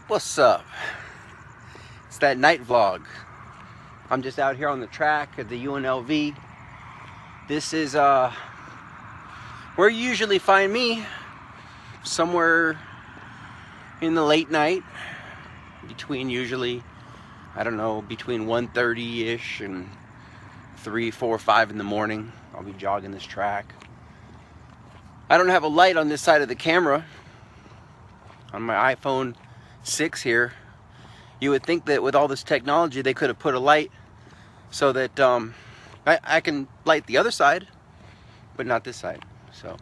What's up? It's that night vlog. I'm just out here on the track at the UNLV. This is where you usually find me, somewhere in the late night, between usually, I don't know, between 1:30-ish and 3, 4, 5 in the morning. I'll be jogging this track. I don't have a light on this side of the camera. On my iPhone 6 here, you would think that with all this technology they could have put a light so that I can light the other side, but not this side. So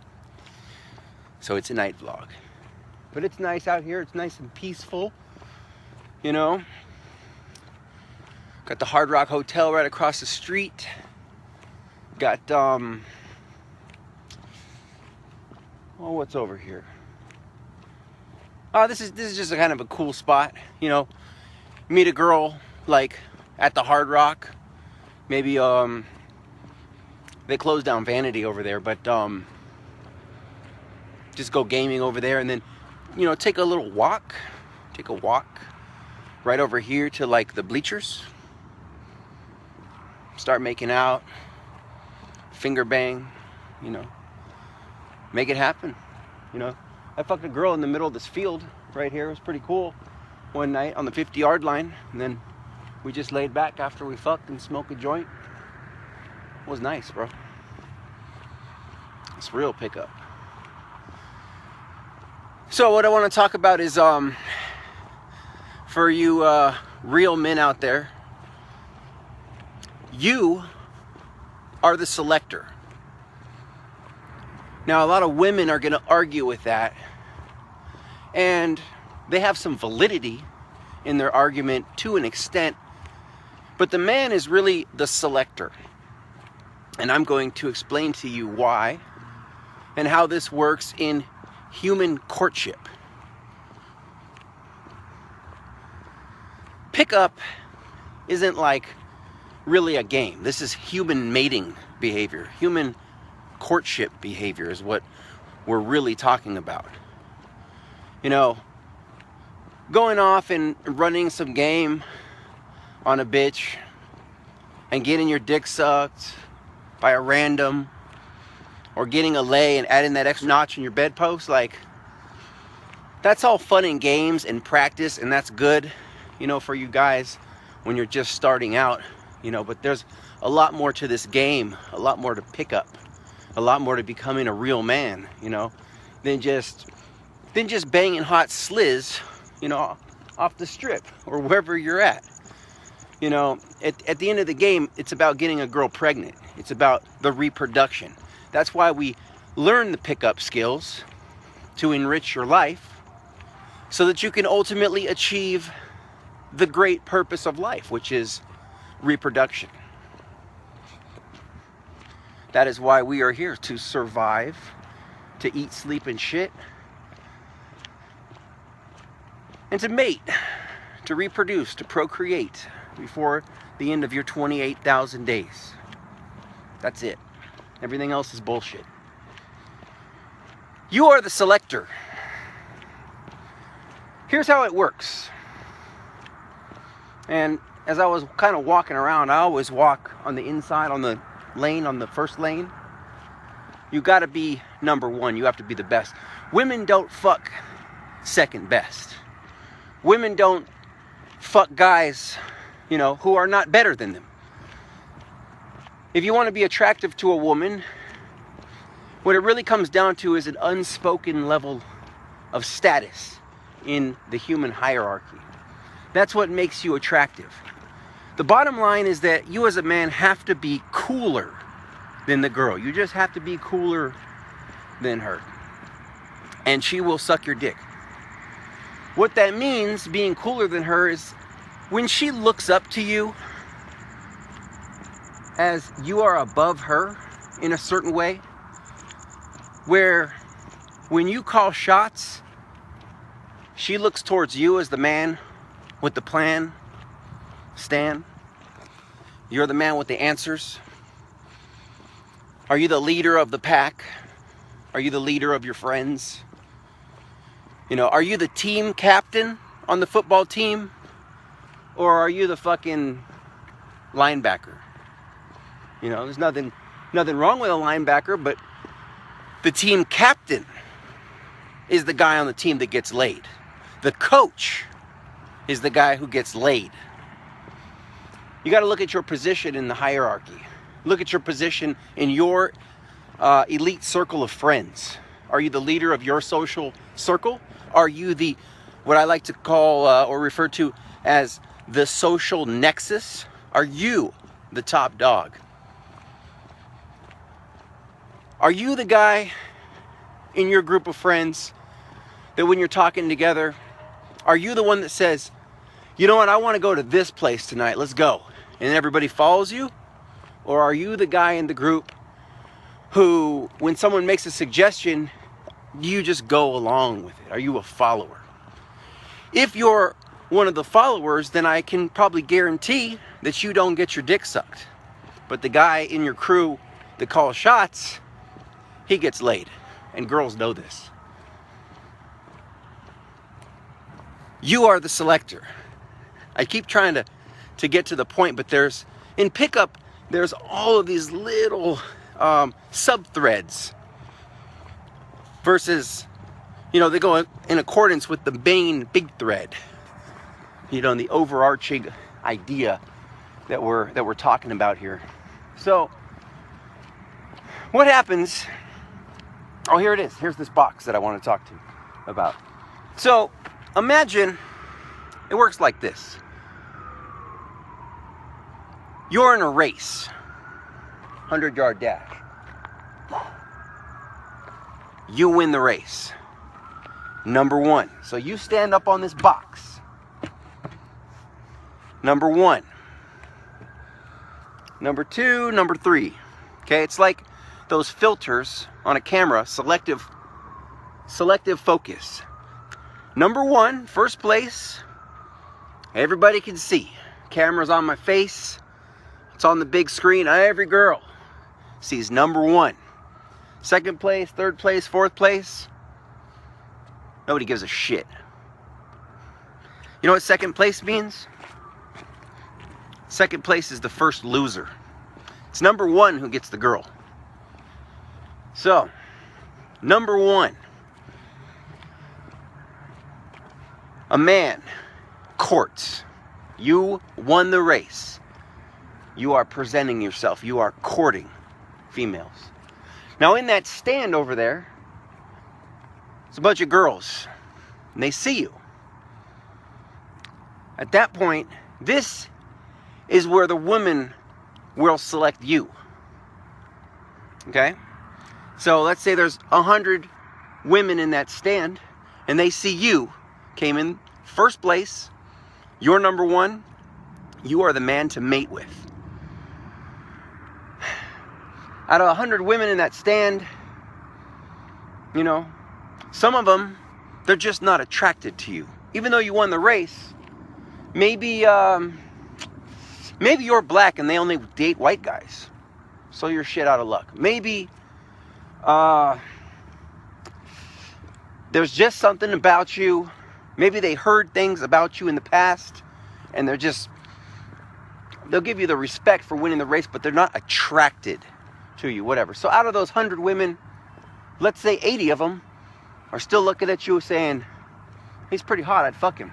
it's a night vlog. But it's nice out here. It's nice and peaceful, you know. Got the Hard Rock Hotel right across the street. Got what's over here? This is just a kind of a cool spot, you know. Meet a girl like at the Hard Rock. Maybe they closed down Vanity over there, but just go gaming over there and then, you know, take a walk right over here to like the bleachers. Start making out, finger bang, you know. Make it happen, you know. I fucked a girl in the middle of this field right here. It was pretty cool one night on the 50-yard line. And then we just laid back after we fucked and smoked a joint. It was nice, bro. It's real pickup. So what I want to talk about is for you real men out there, you are the selector. Now, a lot of women are going to argue with that, and they have some validity in their argument to an extent, but the man is really the selector. And I'm going to explain to you why and how this works in human courtship. Pickup isn't like really a game. This is human mating behavior. Human courtship behavior is what we're really talking about. You know, going off and running some game on a bitch and getting your dick sucked by a random, or getting a lay and adding that extra notch in your bedpost, like, that's all fun and games and practice, and that's good, you know, for you guys when you're just starting out, you know. But there's a lot more to this game, a lot more to pick up, a lot more to becoming a real man, you know, than just banging hot sliz, you know, off the strip or wherever you're at. You know, at the end of the game, it's about getting a girl pregnant. It's about the reproduction. That's why we learn the pickup skills, to enrich your life, so that you can ultimately achieve the great purpose of life, which is reproduction. That is why we are here, to survive, to eat, sleep, and shit, and to mate, to reproduce, to procreate before the end of your 28,000 days. That's it. Everything else is bullshit. You are the selector. Here's how it works. And as I was kind of walking around, I always walk on the inside, on the lane, on the first lane. You got to be number one. You have to be the best. Women don't fuck second best. Women don't fuck guys, you know, who are not better than them. If you want to be attractive to a woman, what it really comes down to is an unspoken level of status in the human hierarchy. That's what makes you attractive. The bottom line is that you as a man have to be cooler than the girl. You just have to be cooler than her. And she will suck your dick. What that means, being cooler than her, is when she looks up to you as you are above her in a certain way, where when you call shots, she looks towards you as the man with the plan. Stan, you're the man with the answers. Are you the leader of the pack? Are you the leader of your friends? You know, are you the team captain on the football team, or are you the fucking linebacker? You know, there's nothing wrong with a linebacker, but the team captain is the guy on the team that gets laid. The coach is the guy who gets laid. You got to look at your position in the hierarchy. Look at your position in your elite circle of friends. Are you the leader of your social circle? Are you the, what I like to call or refer to as the social nexus? Are you the top dog? Are you the guy in your group of friends that when you're talking together, are you the one that says, you know what, I want to go to this place tonight, let's go, and everybody follows you? Or are you the guy in the group who, when someone makes a suggestion, you just go along with it? Are you a follower? If you're one of the followers, then I can probably guarantee that you don't get your dick sucked. But the guy in your crew that calls shots, he gets laid. And girls know this. You are the selector. I keep trying to get to the point, but in pickup, there's all of these little sub-threads versus, they go in accordance with the main big thread, and the overarching idea that we're talking about here. So what happens? Oh, here it is. Here's this box that I want to talk to about. So imagine it works like this. You're in a race, 100-yard dash. You win the race. Number one. So you stand up on this box. Number one. Number two, number three. Okay, it's like those filters on a camera, selective focus. Number one, first place. Everybody can see. Camera's on my face. It's on the big screen. Every girl sees number one. Second place, third place, fourth place. Nobody gives a shit. You know what second place means? Second place is the first loser. It's number one who gets the girl. So, number one. A man courts. You won the race. You are presenting yourself. You are courting females. Now in that stand over there, it's a bunch of girls. And they see you. At that point, this is where the women will select you. Okay? So let's say there's 100 women in that stand, and they see you came in first place. You're number one. You are the man to mate with. Out of 100 women in that stand, some of them, they're just not attracted to you. Even though you won the race, maybe you're black and they only date white guys. So you're shit out of luck. Maybe there's just something about you. Maybe they heard things about you in the past and they'll give you the respect for winning the race, but they're not attracted to you, whatever. So out of those 100 women, let's say 80 of them are still looking at you saying, he's pretty hot, I'd fuck him.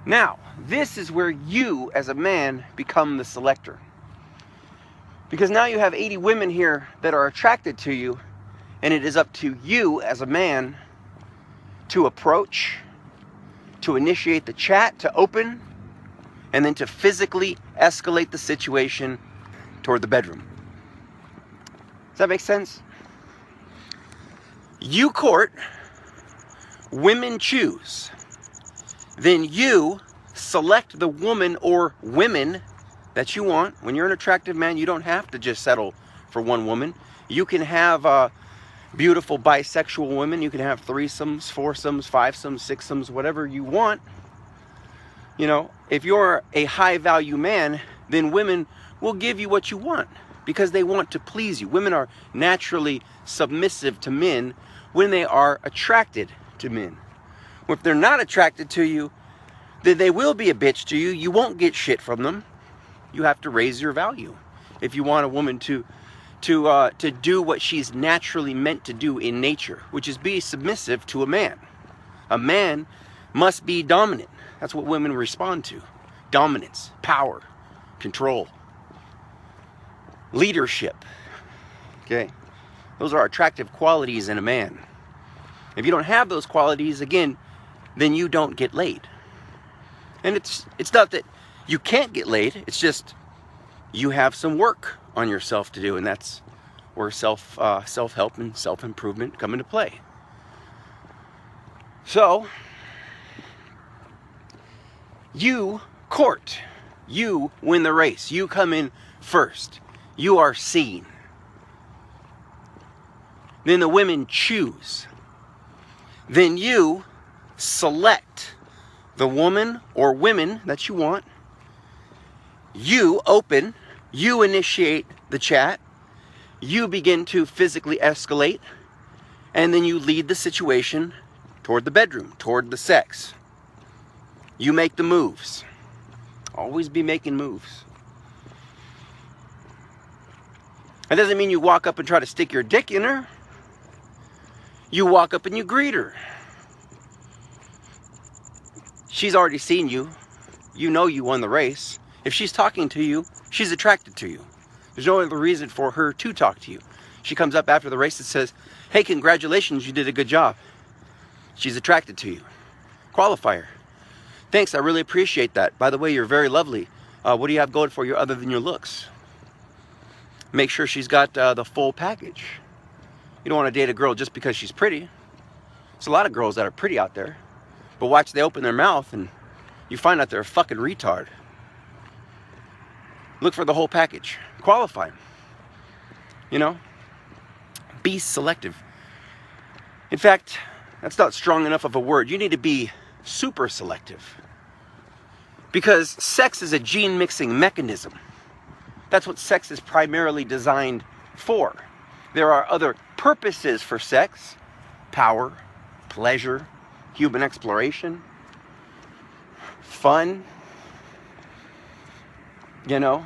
Now, this is where you as a man become the selector. Because now you have 80 women here that are attracted to you, and it is up to you as a man to approach, to initiate the chat, to open, and then to physically escalate the situation toward the bedroom. Does that make sense? You court, women choose. Then you select the woman or women that you want. When you're an attractive man, you don't have to just settle for one woman. You can have beautiful bisexual women. You can have threesomes, foursomes, fivesomes, sixsomes, whatever you want. If you're a high value man, then women will give you what you want because they want to please you. Women are naturally submissive to men when they are attracted to men. If they're not attracted to you, then they will be a bitch to you. You won't get shit from them. You have to raise your value if you want a woman to do what she's naturally meant to do in nature, which is be submissive to a man. A man must be dominant. That's what women respond to. Dominance, power, control, leadership. Okay? Those are attractive qualities in a man. If you don't have those qualities, again, then you don't get laid. And it's not that you can't get laid, it's just you have some work on yourself to do, and that's where self-help and self-improvement come into play. So, you court. You win the race. You come in first. You are seen. Then the women choose. Then you select the woman or women that you want. You open. You initiate the chat. You begin to physically escalate. And then you lead the situation toward the bedroom, toward the sex. You make the moves. Always be making moves. That doesn't mean you walk up and try to stick your dick in her. You walk up and you greet her. She's already seen you. You know you won the race. If she's talking to you, she's attracted to you. There's no other reason for her to talk to you. She comes up after the race and says, hey, congratulations, you did a good job. She's attracted to you. Qualify her. Thanks, I really appreciate that. By the way, you're very lovely. What do you have going for you other than your looks? Make sure she's got the full package. You don't want to date a girl just because she's pretty. There's a lot of girls that are pretty out there. But watch, they open their mouth and you find out they're a fucking retard. Look for the whole package. Qualify them. You know? Be selective. In fact, that's not strong enough of a word. You need to be super selective. Because sex is a gene mixing mechanism. That's what sex is primarily designed for. There are other purposes for sex. Power, pleasure, human exploration, fun, you know,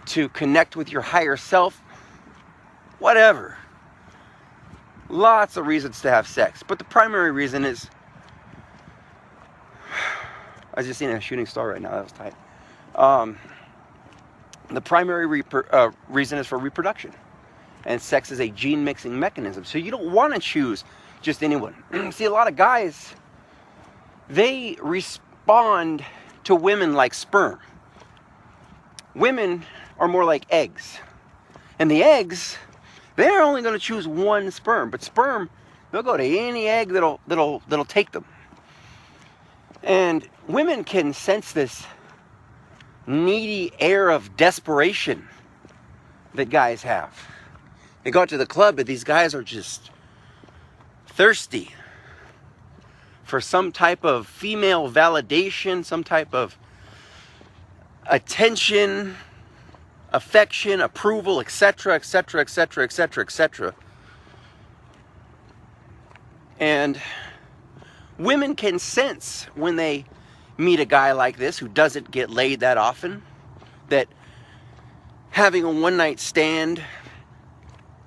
to connect with your higher self, whatever. Lots of reasons to have sex, but the primary reason is, I was just seeing a shooting star right now, that was tight. The primary reason is for reproduction, and sex is a gene mixing mechanism, so you don't want to choose just anyone. See, a lot of guys, they respond to women like sperm. Women are more like eggs, and the eggs, they're only going to choose one sperm, but sperm, they'll go to any egg that'll take them. And women can sense this needy air of desperation that guys have. They go out to the club, but these guys are just thirsty for some type of female validation, some type of attention, affection, approval, etc., etc., etc., etc., etc. And women can sense when they meet a guy like this who doesn't get laid that often, that having a one-night stand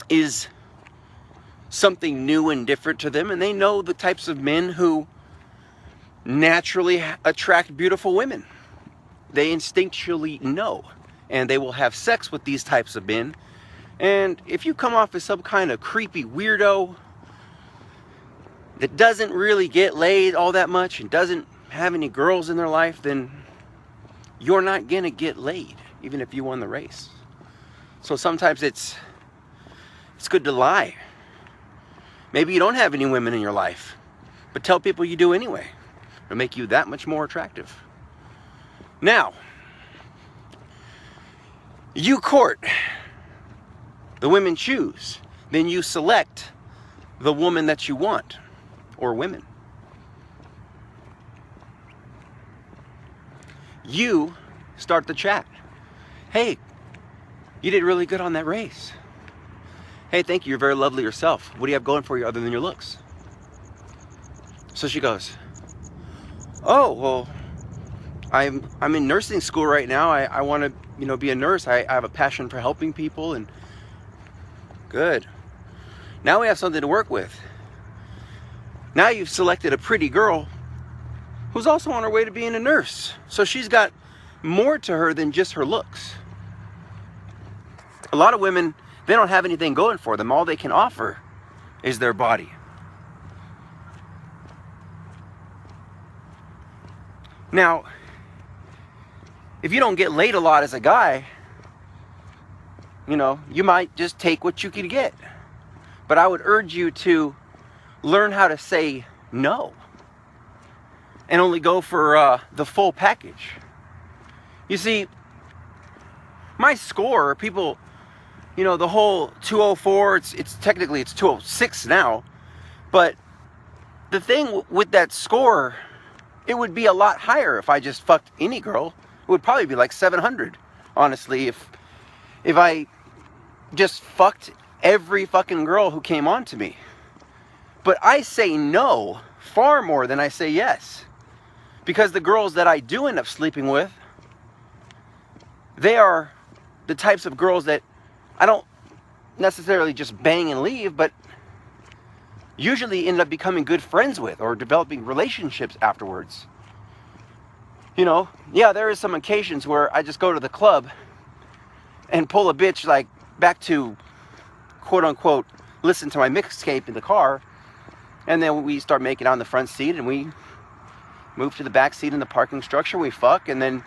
is something new and different to them, and they know the types of men who naturally attract beautiful women. They instinctually know, and they will have sex with these types of men. And if you come off as some kind of creepy weirdo that doesn't really get laid all that much and doesn't have any girls in their life, then you're not gonna get laid, even if you won the race. So sometimes it's good to lie. Maybe you don't have any women in your life, but tell people you do anyway. It'll make you that much more attractive. Now, you court. The women choose. Then you select the woman that you want, or women. You start the chat. Hey, you did really good on that race. Hey, thank you, you're very lovely yourself. What do you have going for you other than your looks? So she goes, oh, well, I'm in nursing school right now. I want to, be a nurse. I have a passion for helping people, and good. Now we have something to work with. Now you've selected a pretty girl who's also on her way to being a nurse. So she's got more to her than just her looks. A lot of women, they don't have anything going for them. All they can offer is their body. Now, if you don't get laid a lot as a guy, you might just take what you can get. But I would urge you to learn how to say no and only go for the full package. You see, my score, people, the whole 204, it's technically it's 206 now, but the thing with that score, it would be a lot higher if I just fucked any girl. It would probably be like 700, honestly, if I just fucked every fucking girl who came on to me. But I say no far more than I say yes. Because the girls that I do end up sleeping with, they are the types of girls that I don't necessarily just bang and leave, but usually end up becoming good friends with or developing relationships afterwards. Yeah, there is some occasions where I just go to the club and pull a bitch like back to, quote unquote, listen to my mixtape in the car, and then we start making out in the front seat, and we move to the back seat in the parking structure, we fuck, and then,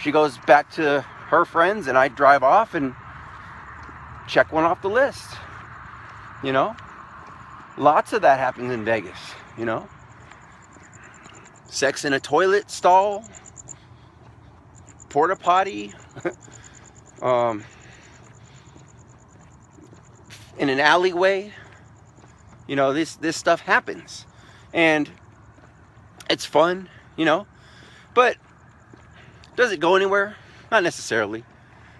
she goes back to her friends, and I drive off and check one off the list. Lots of that happens in Vegas, Sex in a toilet stall, porta potty, in an alleyway. This stuff happens, and it's fun, but does it go anywhere? Not necessarily.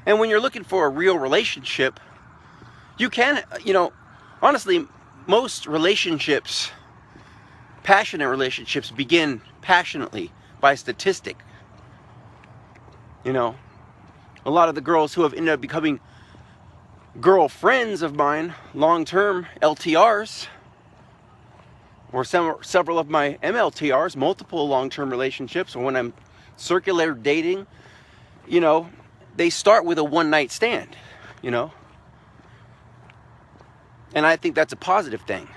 And when you're looking for a real relationship, you can, honestly, most relationships, passionate relationships, begin passionately by statistic. A lot of the girls who have ended up becoming girlfriends of mine, long-term LTRs, or several of my MLTRs, multiple long-term relationships, or when I'm circular dating, they start with a one-night stand, and I think that's a positive thing.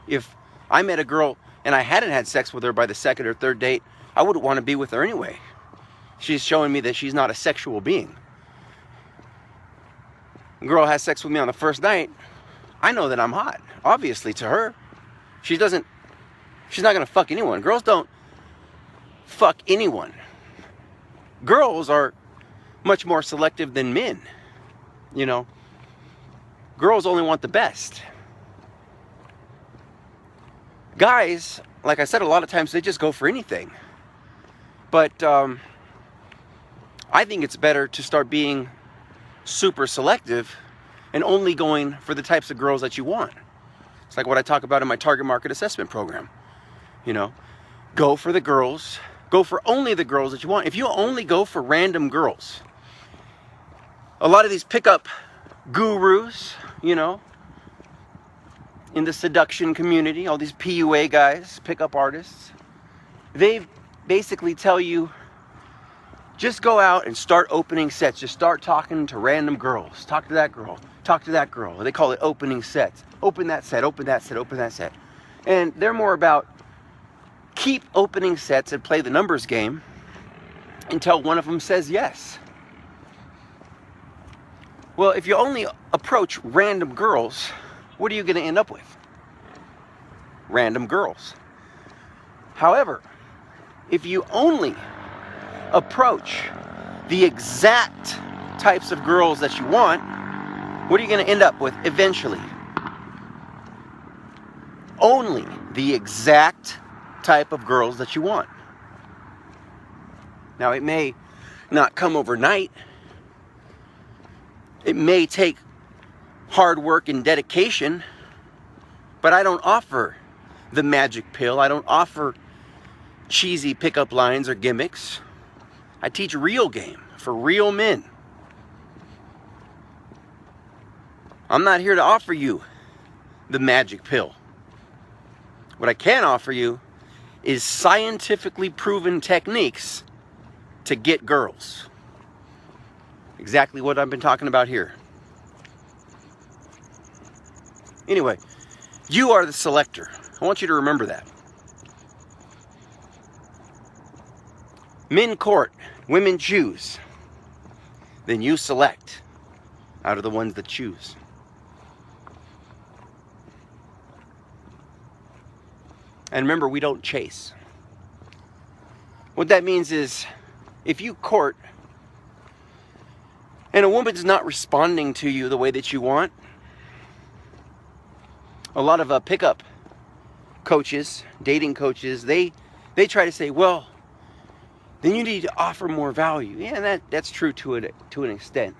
If I met a girl and I hadn't had sex with her by the second or third date, I wouldn't want to be with her anyway. She's showing me that she's not a sexual being. A girl has sex with me on the first night, I know that I'm hot, obviously, to her. She's not going to fuck anyone. Girls don't fuck anyone. Girls are much more selective than men. Girls only want the best. Guys, like I said, a lot of times they just go for anything. But I think it's better to start being super selective and only going for the types of girls that you want. It's like what I talk about in my target market assessment program. Go for the girls. Go for only the girls that you want. If you only go for random girls, a lot of these pickup gurus, in the seduction community, all these PUA guys, pickup artists, they basically tell you, just go out and start opening sets. Just start talking to random girls. Talk to that girl. Talk to that girl. They call it opening sets. Open that set, open that set, open that set. And they're more about keep opening sets and play the numbers game until one of them says yes. Well, if you only approach random girls, what are you going to end up with? Random girls. However, if you only approach the exact types of girls that you want, what are you going to end up with eventually? Only the exact type of girls that you want. Now, it may not come overnight. It may take hard work and dedication, but I don't offer the magic pill. I don't offer cheesy pickup lines or gimmicks. I teach real game for real men. I'm not here to offer you the magic pill. What I can offer you is scientifically proven techniques to get girls. Exactly what I've been talking about here. Anyway, you are the selector. I want you to remember that. Men court, women choose. Then you select out of the ones that choose. And remember, we don't chase. What that means is, if you court and a woman's not responding to you the way that you want, a lot of pickup coaches, dating coaches, they try to say, well, then you need to offer more value. Yeah, that's true to an extent.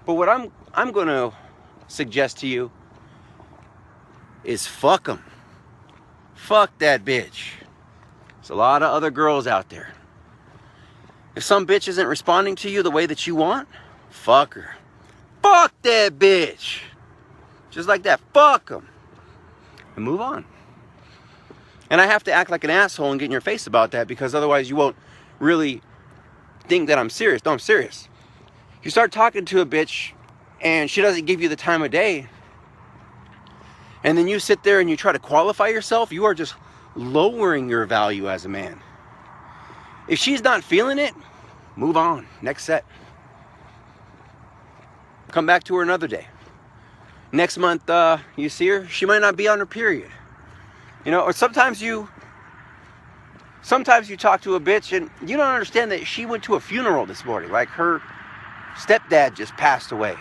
But what I'm going to suggest to you is fuck them. Fuck that bitch. There's a lot of other girls out there. If some bitch isn't responding to you the way that you want, fuck her. Fuck that bitch. Just like that. Fuck them. And move on. And I have to act like an asshole and get in your face about that, because otherwise you won't really think that I'm serious. No, I'm serious. You start talking to a bitch and she doesn't give you the time of day, and then you sit there and you try to qualify yourself, you are just lowering your value as a man. If she's not feeling it, move on. Next set. Come back to her another day. Next month, you see her, she might not be on her period. You know, or sometimes you talk to a bitch and you don't understand that she went to a funeral this morning. Like, her stepdad just passed away.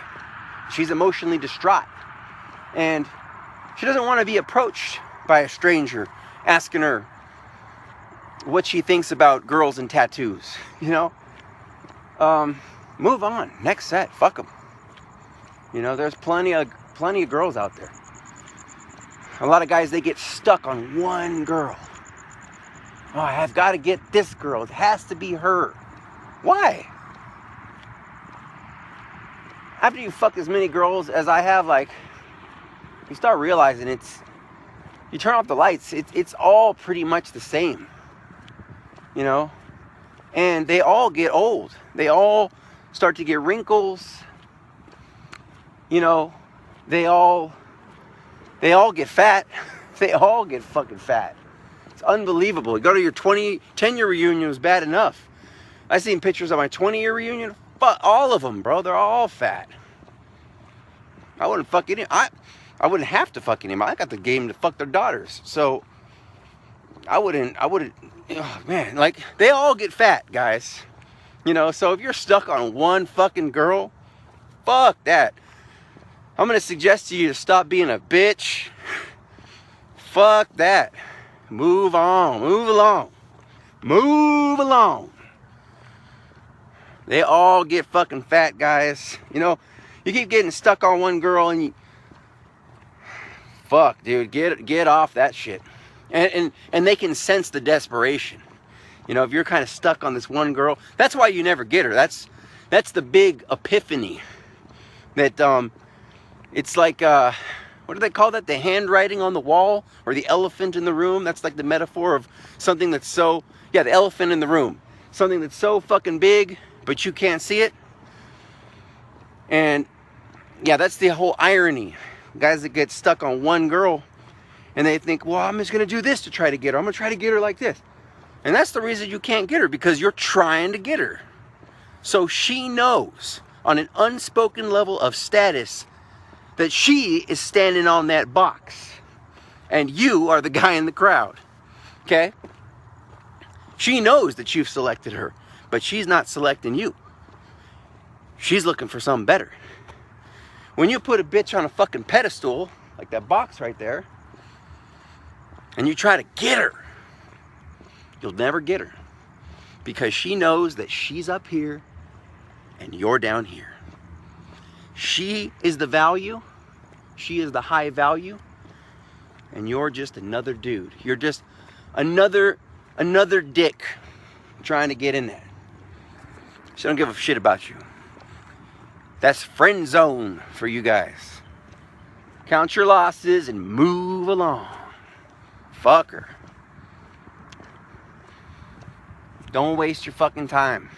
She's emotionally distraught. And she doesn't want to be approached by a stranger asking her what she thinks about girls and tattoos. You know? Move on. Next set. Fuck them. You know, there's plenty of girls out there. A lot of guys, they get stuck on one girl. Oh, I have got to get this girl. It has to be her. Why? After you fuck as many girls as I have, like, you start realizing you turn off the lights, it's all pretty much the same. You know? And they all get old. They all start to get wrinkles. You know, they all get fat. They all get fucking fat. It's unbelievable. You go to your 10-year reunion, it was bad enough. I seen pictures of my 20-year reunion. Fuck all of them, bro. They're all fat. I wouldn't fuck any. I wouldn't have to fuck anybody. I got the game to fuck their daughters. So I wouldn't. Oh man, like, they all get fat, guys. You know. So if you're stuck on one fucking girl, fuck that. I'm gonna suggest to you to stop being a bitch. Fuck that. Move on. Move along. Move along. They all get fucking fat, guys. You know, you keep getting stuck on one girl and fuck, dude, get off that shit. And they can sense the desperation. You know, if you're kind of stuck on this one girl, that's why you never get her. That's the big epiphany. That it's like what do they call that? The handwriting on the wall, or the elephant in the room. That's like the metaphor of something that's so, yeah, the elephant in the room. Something that's so fucking big, but you can't see it. And yeah, that's the whole irony. Guys that get stuck on one girl and they think, well, I'm just going to do this to try to get her. I'm going to try to get her like this. And that's the reason you can't get her, because you're trying to get her. So she knows on an unspoken level of status that she is standing on that box and you are the guy in the crowd. Okay? She knows that you've selected her, but she's not selecting you. She's looking for something better. When you put a bitch on a fucking pedestal, like that box right there, and you try to get her, you'll never get her. Because she knows that she's up here and you're down here. She is the value. She is the high value. And you're just another dude. You're just another dick trying to get in there. She don't give a shit about you. That's friend zone for you guys. Count your losses and move along. Fuck her. Don't waste your fucking time.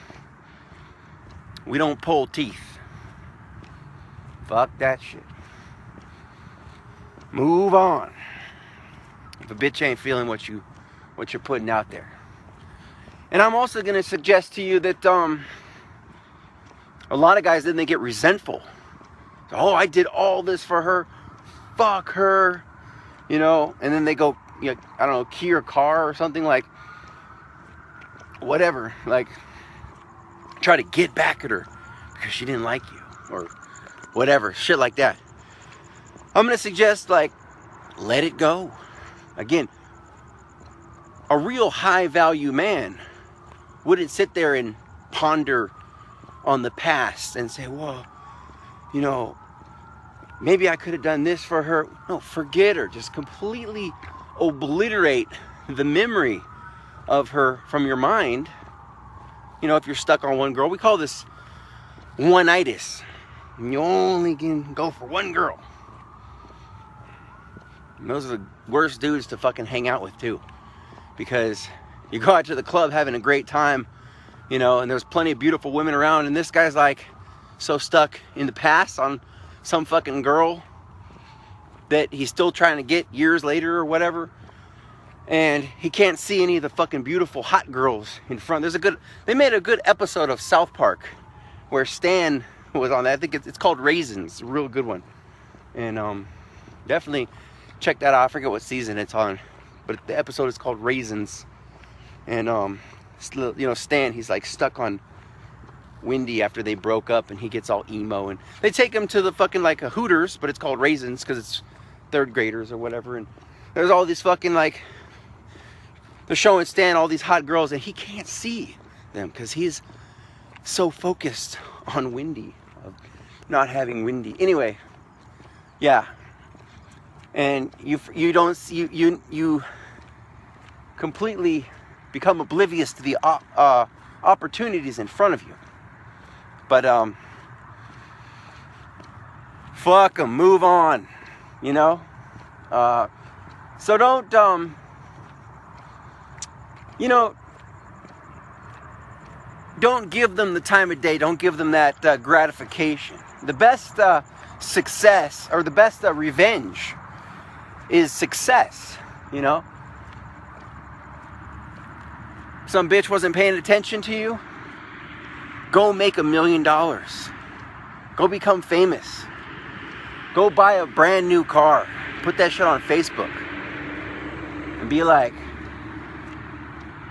We don't pull teeth. Fuck that shit. Move on. If a bitch ain't feeling what you're putting out there. And I'm also going to suggest to you that a lot of guys, then they get resentful. Oh, I did all this for her. Fuck her. You know, and then they go, I don't know, key her car or something, like, whatever. Like, try to get back at her because she didn't like you. Or whatever. Shit like that. I'm going to suggest, like, let it go. Again, a real high value man wouldn't sit there and ponder on the past and say, well, you know, maybe I could have done this for her. No, forget her. Just completely obliterate the memory of her from your mind. You know, if you're stuck on one girl, we call this one-itis. And you only can go for one girl. And those are the worst dudes to fucking hang out with too. Because you go out to the club having a great time, you know, and there's plenty of beautiful women around, and this guy's like so stuck in the past on some fucking girl that he's still trying to get years later or whatever. And he can't see any of the fucking beautiful hot girls in front. They made a good episode of South Park where Stan was on that. I think it's called Raisins. It's a real good one. And definitely check that out. I forget what season it's on, but the episode is called Raisins. And you know, Stan, he's like stuck on Wendy after they broke up, and he gets all emo, and they take him to the fucking like a Hooters, but it's called Raisins because it's third graders or whatever. And there's all these fucking like, they're showing Stan all these hot girls, and he can't see them because he's so focused on Wendy, of not having Wendy. Anyway, yeah. And you completely become oblivious to the opportunities in front of you. But fuck 'em, move on, you know. So don't you know, don't give them the time of day. Don't give them that gratification. The best success, or the best revenge, is success, you know. Some bitch wasn't paying attention to you. Go make $1 million. Go become famous. Go buy a brand new car. Put that shit on Facebook. And be like,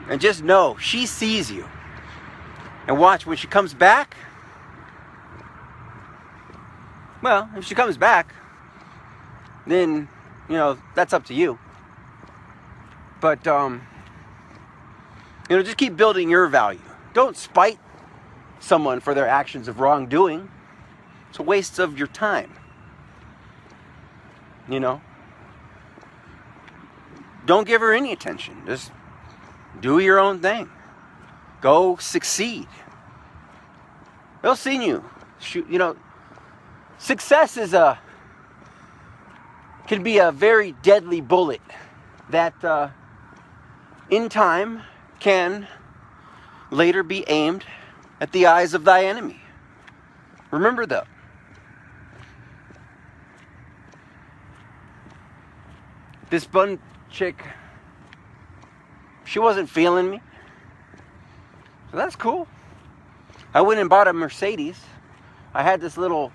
and just know she sees you. And watch when she comes back. Well, if she comes back, then, you know, that's up to you. But, you know, just keep building your value. Don't spite someone for their actions of wrongdoing. It's a waste of your time. You know? Don't give her any attention. Just do your own thing. Go succeed. They'll see you. You know, success can be a very deadly bullet that in time can later be aimed at the eyes of thy enemy. Remember though, this bun chick, she wasn't feeling me. So that's cool. I went and bought a Mercedes. I had this little,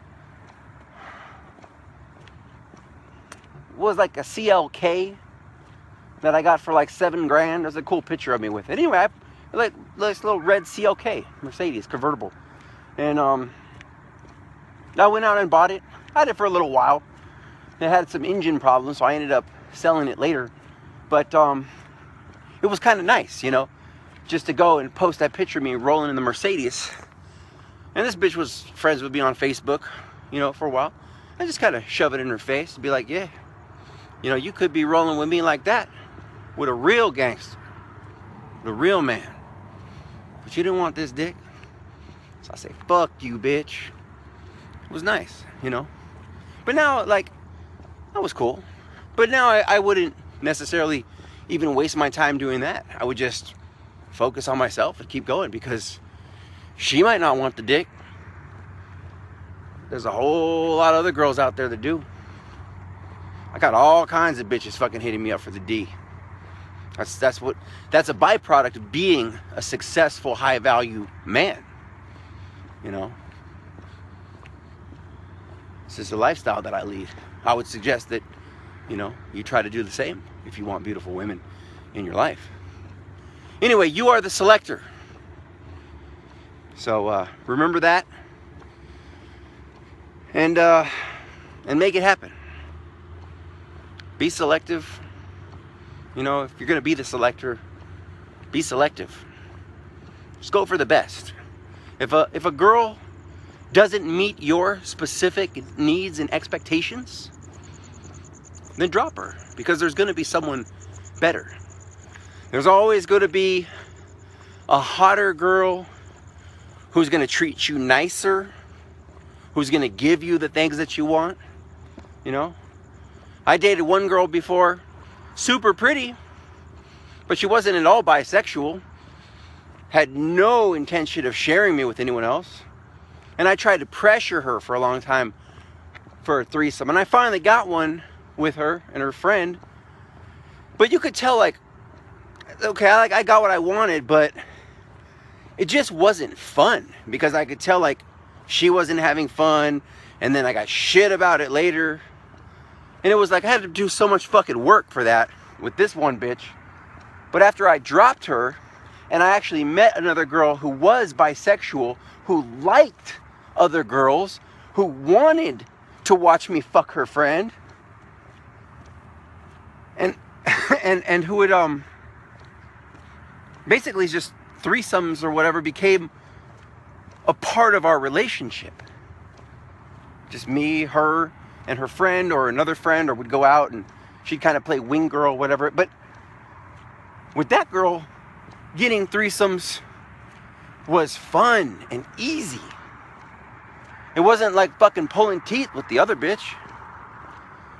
it was like a CLK that I got for like $7,000. There's a cool picture of me with it. Anyway, I like this little red CLK Mercedes convertible, and I went out and bought it. I had it for a little while. It had some engine problems, so I ended up selling it later. But it was kind of nice, you know, just to go and post that picture of me rolling in the Mercedes. And this bitch was friends with me on Facebook, you know, for a while. I just kind of shove it in her face and be like, yeah, You know, you could be rolling with me like that, with a real gangster, the real man. But you didn't want this dick. So I say, fuck you, bitch. It was nice, you know. But now, like, that was cool. But now I wouldn't necessarily even waste my time doing that. I would just focus on myself and keep going, because she might not want the dick. There's a whole lot of other girls out there that do. I got all kinds of bitches fucking hitting me up for the D. That's a byproduct of being a successful, high value man. You know, this is the lifestyle that I lead. I would suggest that, you know, you try to do the same if you want beautiful women in your life. Anyway, you are the selector. So remember that, and make it happen. Be selective. You know, if you're gonna be the selector, be selective. Just go for the best. If a girl doesn't meet your specific needs and expectations, then drop her, because there's gonna be someone better. There's always gonna be a hotter girl who's gonna treat you nicer, who's gonna give you the things that you want, you know? I dated one girl before, super pretty, but she wasn't at all bisexual, had no intention of sharing me with anyone else. And I tried to pressure her for a long time for a threesome. And I finally got one with her and her friend. But you could tell, like, okay, I got what I wanted, but it just wasn't fun, because I could tell, like, she wasn't having fun, and then I got shit about it later. And it was like I had to do so much fucking work for that with this one bitch. But after I dropped her, and I actually met another girl who was bisexual, who liked other girls, who wanted to watch me fuck her friend, and who would basically just threesomes or whatever became a part of our relationship. Just me, her, and her friend, or another friend, or would go out and she'd kind of play wing girl, whatever. But with that girl, getting threesomes was fun and easy. It wasn't like fucking pulling teeth with the other bitch.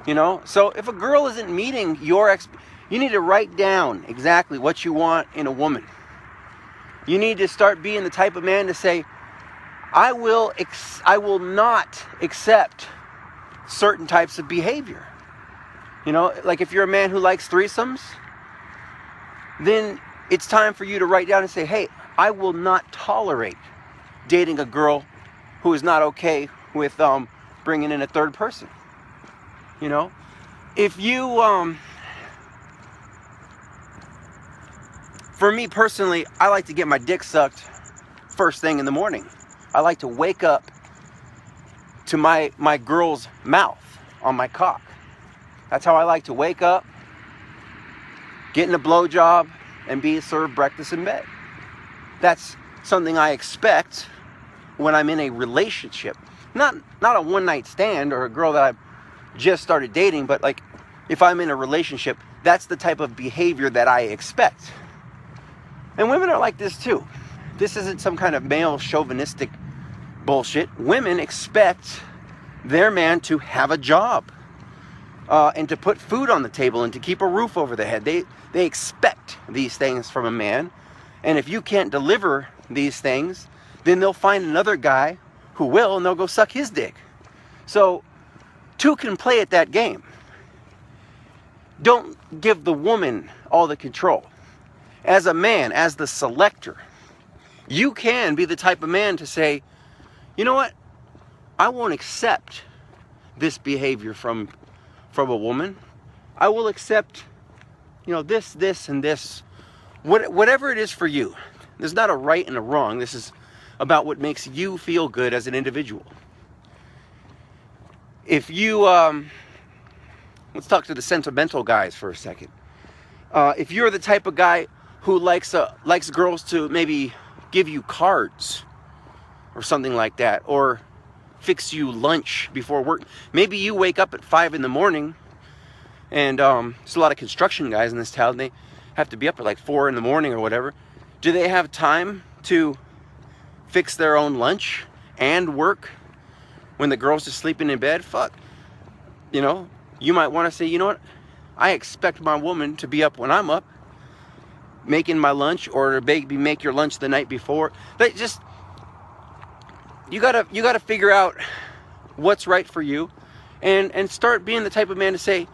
You know? So if a girl isn't meeting your you need to write down exactly what you want in a woman. You need to start being the type of man to say, I will not accept certain types of behavior. You know, like if you're a man who likes threesomes, then it's time for you to write down and say, hey, I will not tolerate dating a girl who is not okay with bringing in a third person. You know, if you for me personally, I like to get my dick sucked first thing in the morning. I like to wake up to my girl's mouth on my cock. That's how I like to wake up, getting a blowjob, and be served breakfast in bed. That's something I expect when I'm in a relationship. Not a one-night stand or a girl that I've just started dating, but like if I'm in a relationship, that's the type of behavior that I expect. And women are like this too. This isn't some kind of male chauvinistic bullshit. Women expect their man to have a job, and to put food on the table and to keep a roof over their head. They expect these things from a man. And if you can't deliver these things, then they'll find another guy who will, and they'll go suck his dick. So two can play at that game. Don't give the woman all the control. As a man, as the selector, you can be the type of man to say, you know what? I won't accept this behavior from a woman. I will accept, you know, this, and this. Whatever it is for you. There's not a right and a wrong. This is about what makes you feel good as an individual. If you, let's talk to the sentimental guys for a second. If you're the type of guy who likes girls to maybe give you cards or something like that, or fix you lunch before work. Maybe you wake up at 5 a.m, And there's a lot of construction guys in this town. They have to be up at like 4 in the morning or whatever. Do they have time to fix their own lunch and work when the girl's just sleeping in bed? Fuck. You know, you might want to say, you know what? I expect my woman to be up when I'm up, making my lunch, or to maybe make your lunch the night before. They just, you gotta figure out what's right for you, and start being the type of man to say,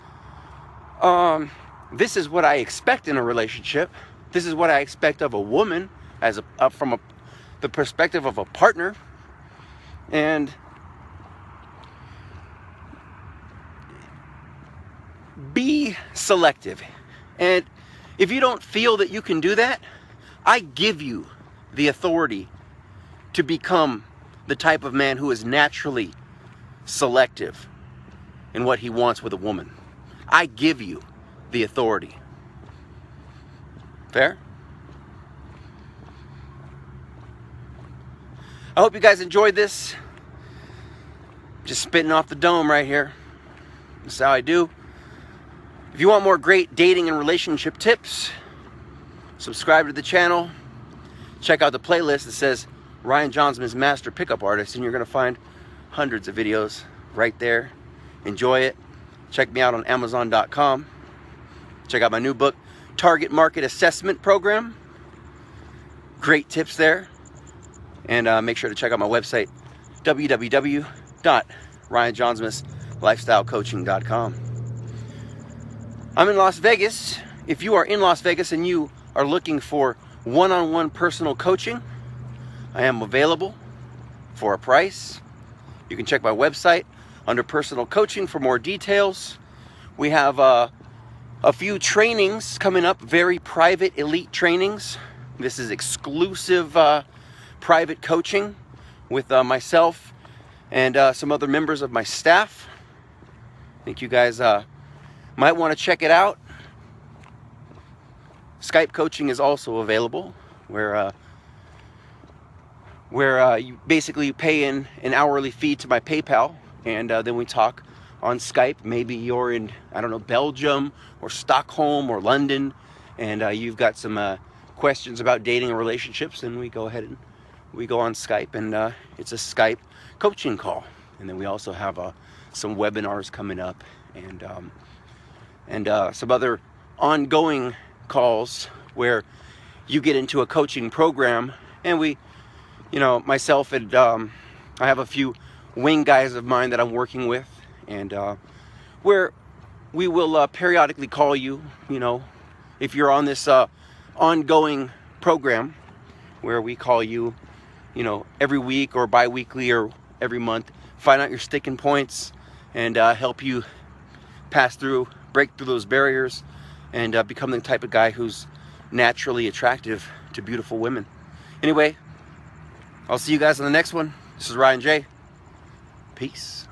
this is what I expect in a relationship. This is what I expect of a woman from the perspective of a partner. And be selective. And if you don't feel that you can do that, I give you the authority to become the type of man who is naturally selective in what he wants with a woman. I give you the authority. Fair? I hope you guys enjoyed this. Just spitting off the dome right here. That's how I do. If you want more great dating and relationship tips, subscribe to the channel. Check out the playlist that says Ryan JAUNZEMIS Master Pickup Artist, and you're going to find hundreds of videos right there. Enjoy it. Check me out on Amazon.com. Check out my new book, Target Market Assessment Program. Great tips there. And make sure to check out my website, www.ryanjaunzemislifestylecoaching.com. I'm in Las Vegas. If you are in Las Vegas and you are looking for one-on-one personal coaching, I am available for a price. You can check my website under personal coaching for more details. We have a few trainings coming up, very private, elite trainings. This is exclusive private coaching with myself and some other members of my staff. I think you guys might want to check it out. Skype coaching is also available, where you basically pay in an hourly fee to my PayPal, and then we talk on Skype. Maybe you're in, I don't know, Belgium or Stockholm or London, and you've got some questions about dating and relationships, and we go ahead and we go on Skype, and it's a Skype coaching call. And then we also have some webinars coming up, and some other ongoing calls where you get into a coaching program, and we, you know, myself and I have a few wing guys of mine that I'm working with, and where we will periodically call you, you know, if you're on this ongoing program, where we call you, you know, every week or bi-weekly or every month, find out your sticking points, and help you break through those barriers, and become the type of guy who's naturally attractive to beautiful women. Anyway, I'll see you guys on the next one. This is Ryan J. Peace.